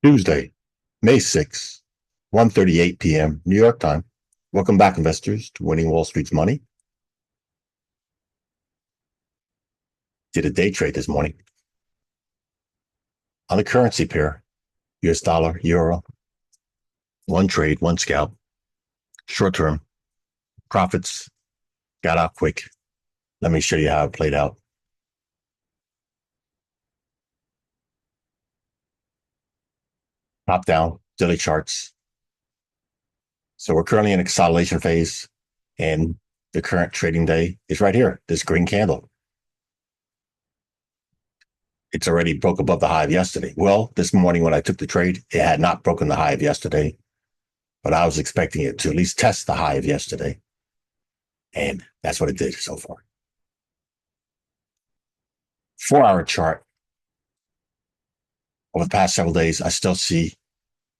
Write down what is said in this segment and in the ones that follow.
Tuesday, May 6th, 1:38 p.m. New York time. Welcome back, investors, to Winning Wall Street's Money. Did a day trade this morning on a currency pair, US dollar, euro. One trade, one scalp, short term, profits, got out quick. Let me show you how it played out. Top down, daily charts. So we're currently in a consolidation phase, and the current trading day is right here, this green candle. It's already broke above the high of yesterday. Well, this morning when I took the trade, it had not broken the high of yesterday, but I was expecting it to at least test the high of yesterday. And that's what it did so far. 4-hour chart. Over the past several days, I still see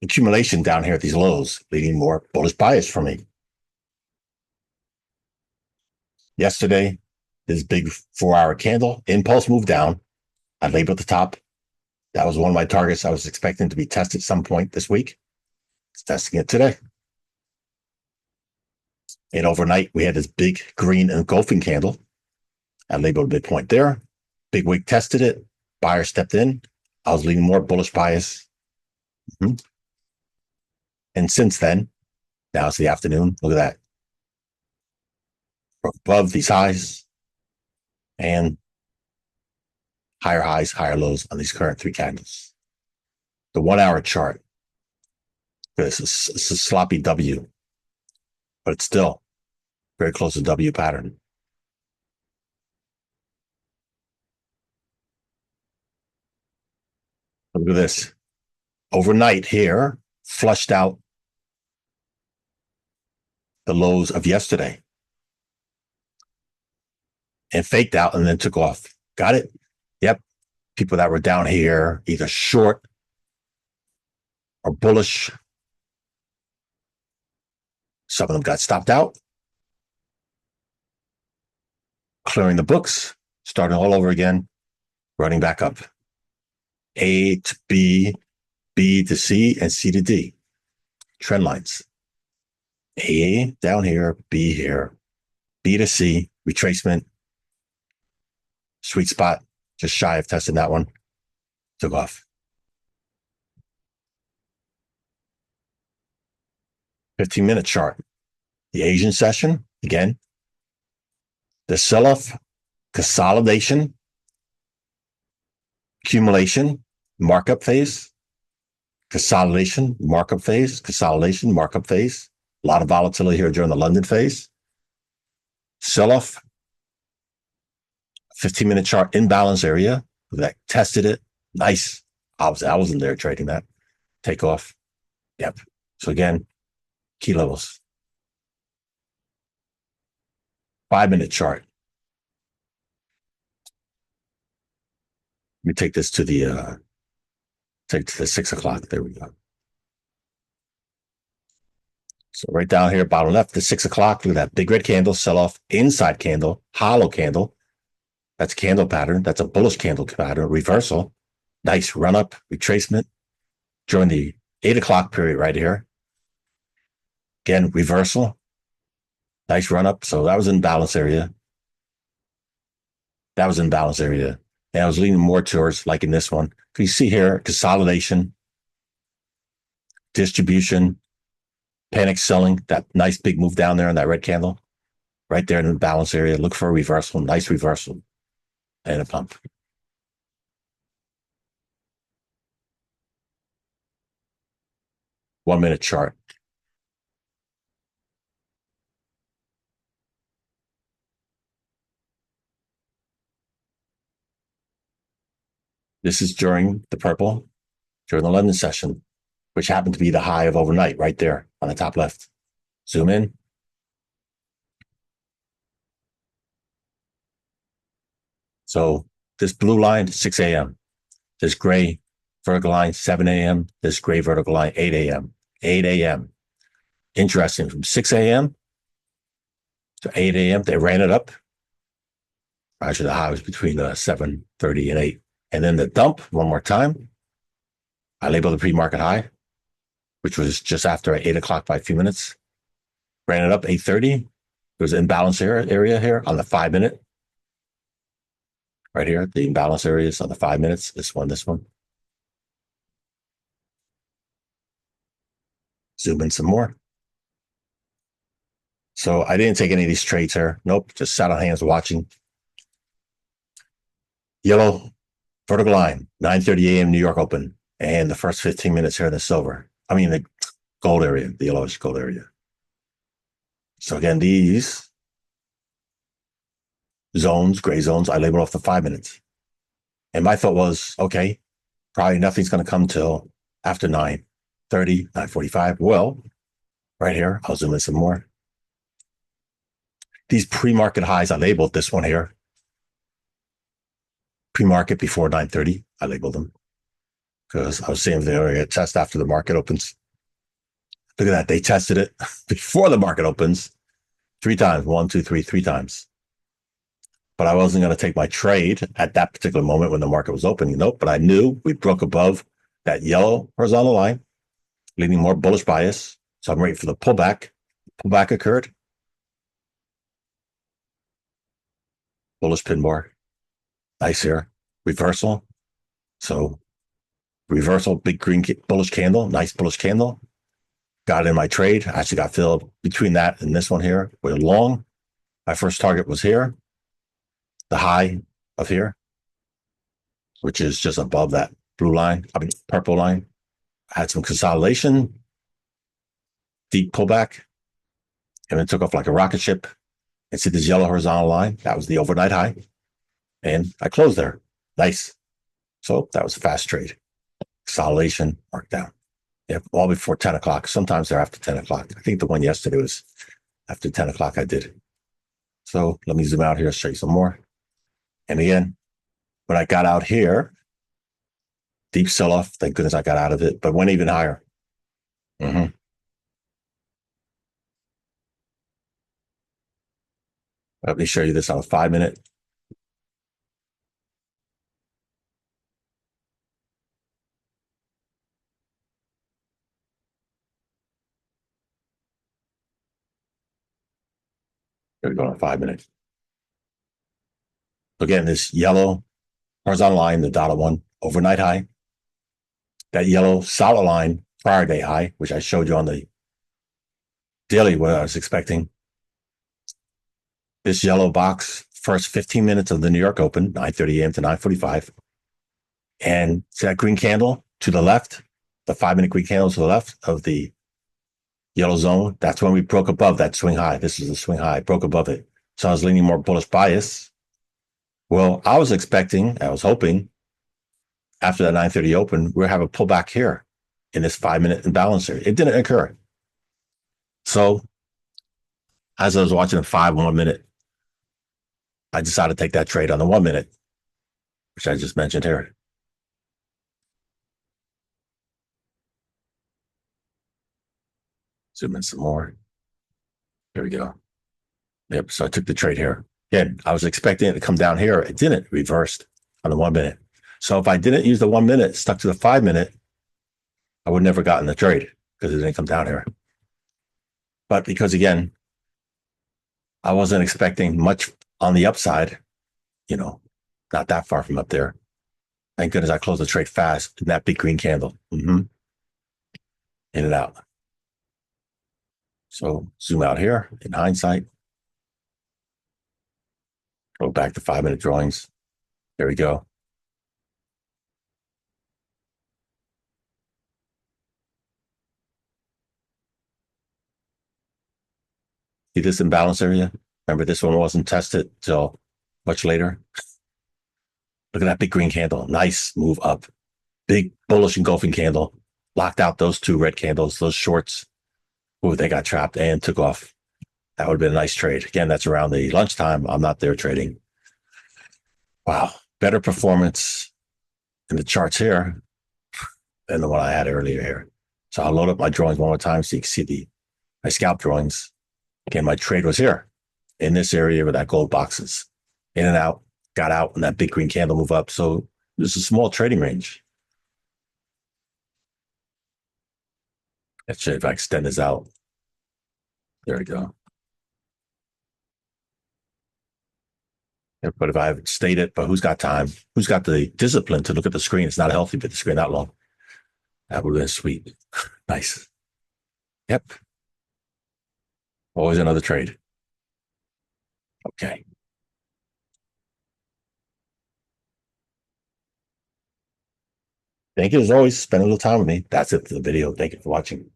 accumulation down here at these lows, leading more bullish bias for me. Yesterday, this big 4-hour candle, impulse move down. I labeled the top. That was one of my targets. I was expecting to be tested at some point this week. It's testing it today. And overnight, we had this big green engulfing candle. I labeled midpoint there. Big wick tested it. Buyer stepped in. I was leaning more bullish bias. And since then, now it's the afternoon. Look at that. Broke above these highs and higher highs, higher lows on these current three candles. The 1-hour chart. This is a sloppy W, but it's still very close to W pattern. Look at this. Overnight here, flushed out the lows of yesterday and faked out and then took off. Got it? Yep. People that were down here, either short or bullish. Some of them got stopped out. Clearing the books, starting all over again, running back up. A to B, B to C, and C to D. Trend lines. A down here, B here, B to C, retracement. Sweet spot, just shy of testing that one. Took off. 15-minute chart. The Asian session, again. The sell-off, consolidation, accumulation, markup phase, consolidation, markup phase, consolidation, markup phase. A lot of volatility here during the London phase. Sell-off, 15-minute chart imbalance area that tested it. Nice. I wasn't there trading that. Take off. Yep. So again, key levels. 5-minute chart. Let me take this to the 6 o'clock. There we go. So right down here, bottom left, the 6 o'clock. Look at that big red candle, sell off, inside candle, hollow candle. That's a candle pattern. That's a bullish candle pattern, reversal. Nice run up, retracement during the 8 o'clock period right here. Again, reversal. Nice run up. So that was in balance area. That was in balance area. And I was leaning more towards, like in this one. You see here, consolidation, distribution, panic selling, that nice big move down there in that red candle. Right there in the balance area. Look for a reversal, nice reversal. And a pump. One-minute chart. This is during the purple, during the London session, which happened to be the high of overnight right there on the top left. Zoom in. So this blue line, 6 a.m. This gray vertical line, 7 a.m. This gray vertical line, 8 a.m. 8 a.m. Interesting. From 6 a.m. to 8 a.m., they ran it up. Actually, the high was between 7:30 and 8. And then the dump, one more time. I labeled the pre-market high, which was just after 8 o'clock by a few minutes. Ran it up 8:30. There was an imbalance area here on the 5-minute. Right here, the imbalance areas on the 5 minutes. This one. Zoom in some more. So I didn't take any of these trades here. Nope, just sat on hands watching. Yellow vertical line, 9:30 a.m. New York open. And the first 15 minutes here in the silver. I mean, the gold area, the yellowish gold area. So again, these zones, gray zones, I labeled off the 5 minutes. And my thought was, okay, probably nothing's going to come till after 9:30, 9:45. Well, right here, I'll zoom in some more. These pre-market highs, I labeled this one here. Pre-market before 9:30, I labeled them because I was seeing if they were going to test after the market opens. Look at that. They tested it before the market opens 3 times. 1, 2, 3, 3 times. But I wasn't going to take my trade at that particular moment when the market was opening. Nope. But I knew we broke above that yellow horizontal line, leaning more bullish bias. So I'm waiting for the pullback. Pullback occurred. Bullish pin bar. Nice here. Reversal. So reversal, big green bullish candle. Nice bullish candle. Got in my trade. I actually got filled between that and this one here with a long. My first target was here. The high of here, which is just above that blue line, purple line. I had some consolidation, deep pullback, and then took off like a rocket ship. And see this yellow horizontal line? That was the overnight high. And I closed there. Nice. So that was a fast trade. Consolidation, markdown. Yeah, all before 10 o'clock. Sometimes they're after 10 o'clock. I think the one yesterday was after 10 o'clock I did. So let me zoom out here, show you some more. And again, when I got out here, deep sell-off, thank goodness I got out of it, but went even higher. Let me show you this on a 5-minute. Here we go on a 5-minute. Again, this yellow horizontal line, the dotted one, overnight high. That yellow solid line, prior day high, which I showed you on the daily, what I was expecting. This yellow box, first 15 minutes of the New York Open, 9:30 a.m. to 9:45. And see that green candle to the left, the 5-minute green candle to the left of the yellow zone. That's when we broke above that swing high. This is the swing high, broke above it. So I was leaning more bullish bias. Well, I was hoping after that 9:30 open, we'll have a pullback here in this 5-minute imbalance area. It didn't occur. So as I was watching the 5 1 minute, I decided to take that trade on the 1 minute, which I just mentioned here. Zoom in some more. Here we go. Yep. So I took the trade here. Again, I was expecting it to come down here. It didn't. Reversed on the 1 minute. So if I didn't use the 1 minute, stuck to the 5-minute, I would never gotten the trade because it didn't come down here. But because again, I wasn't expecting much on the upside, not that far from up there. Thank goodness I closed the trade fast in that big green candle. In and out. So zoom out here in hindsight. Go back to 5-minute drawings. There we go. See this imbalance area? Remember, this one wasn't tested till much later. Look at that big green candle. Nice move up. Big bullish engulfing candle. Locked out those 2 red candles, those shorts. Ooh, they got trapped and took off. That would have been a nice trade. Again, that's around the lunchtime. I'm not there trading. Wow. Better performance in the charts here than the one I had earlier here. So I'll load up my drawings one more time so you can see my scalp drawings. Again, my trade was here in this area where that gold box is. In and out, got out, and that big green candle move up. So this is a small trading range. Let's see if I extend this out. There we go. But if I haven't stated, but who's got time? Who's got the discipline to look at the screen? It's not healthy, but the screen that long. That would have been sweet. Nice. Yep. Always another trade. Okay. Thank you as always. Spend a little time with me. That's it for the video. Thank you for watching.